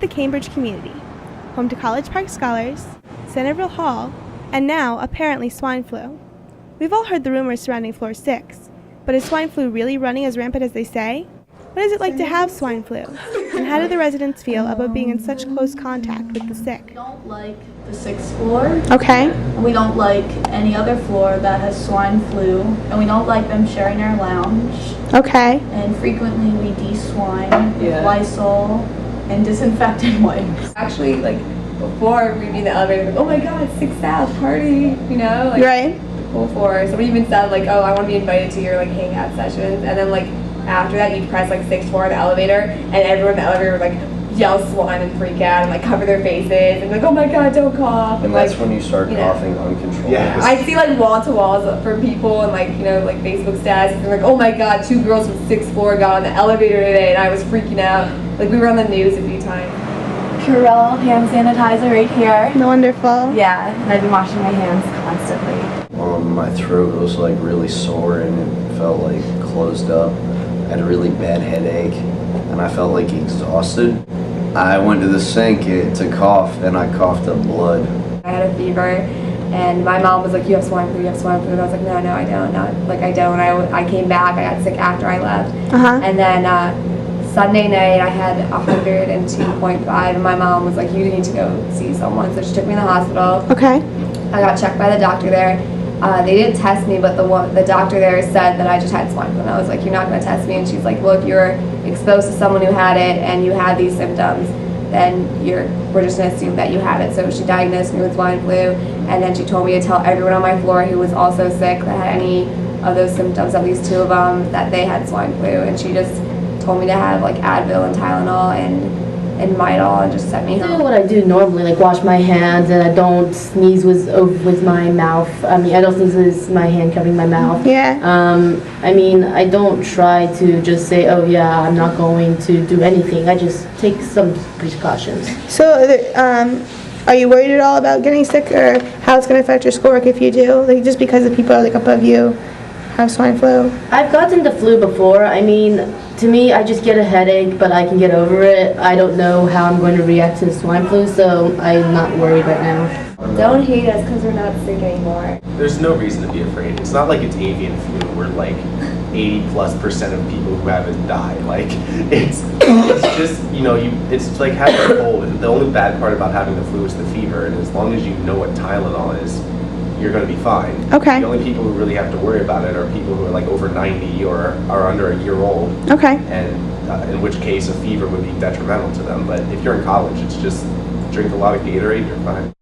The Cambridge community, home to College Park Scholars, Centerville Hall, and now, apparently, swine flu. We've all heard the rumors surrounding Floor 6, but is swine flu really running as rampant as they say? What is it like to have swine flu? And how do the residents feel about being in such close contact with the sick? We don't like the 6th floor. Okay. We don't like any other floor that has swine flu. And we don't like them sharing our lounge. Okay. And frequently we de-swine with Lysol and disinfectant wipes. Actually, like, before we'd be in the elevator, like, oh my god, 6th South party, you know? Like, right. The cool floor. Somebody even said, like, oh, I want to be invited to your, like, hangout sessions. And then, like, after that, you'd press, like, 6th floor in the elevator, and everyone in the elevator would, like, yell swine and freak out and, like, cover their faces and, like, oh my god, don't cough. And like, that's when you start coughing uncontrollably. Yes. I'd see, like, wall-to-walls for people and, like, you know, like, Facebook stats, and like, oh my god, 2 girls from 6th floor got on the elevator today, and I was freaking out. Like, we were on the news a few times. Purell hand sanitizer right here. Wonderful. Yeah, and I've been washing my hands constantly. My throat was like really sore and it felt like closed up. I had a really bad headache and I felt like exhausted. I went to the sink to cough and I coughed up blood. I had a fever and my mom was like, you have swine flu, you have swine flu. And I was like, no, I don't. I don't. I came back, I got sick after I left. And then Sunday night I had 102.5 and my mom was like, you need to go see someone. So she took me to the hospital. Okay. I got checked by the doctor there. They didn't test me, but the doctor there said that I just had swine flu. And I was like, you're not going to test me? And she's like, look, you're exposed to someone who had it and you had these symptoms, then we're just going to assume that you have it. So she diagnosed me with swine flu, and then she told me to tell everyone on my floor who was also sick that had any of those symptoms, at least 2 of them, that they had swine flu. And she just told me to have like Advil and Tylenol and Midol and just set me home. I do what I do normally, like wash my hands, and I don't sneeze with my mouth. I mean, I don't sneeze with my hand covering my mouth. Yeah. I mean, I don't try to just say, oh yeah, I'm not going to do anything. I just take some precautions. So, are you worried at all about getting sick or how it's going to affect your schoolwork if you do? Like, just because the people like above you have swine flu? I've gotten the flu before. I mean, to me, I just get a headache, but I can get over it. I don't know how I'm going to react to the swine flu, so I'm not worried right now. Don't hate us because we're not sick anymore. There's no reason to be afraid. It's not like it's avian flu where like 80+% of people who have it die. Like it's just, you know, it's like having a cold. The only bad part about having the flu is the fever, and as long as you know what Tylenol is, you're going to be fine. Okay. The only people who really have to worry about it are people who are like over 90 or are under a year old. Okay. And in which case a fever would be detrimental to them. But if you're in college, it's just drink a lot of Gatorade, you're fine.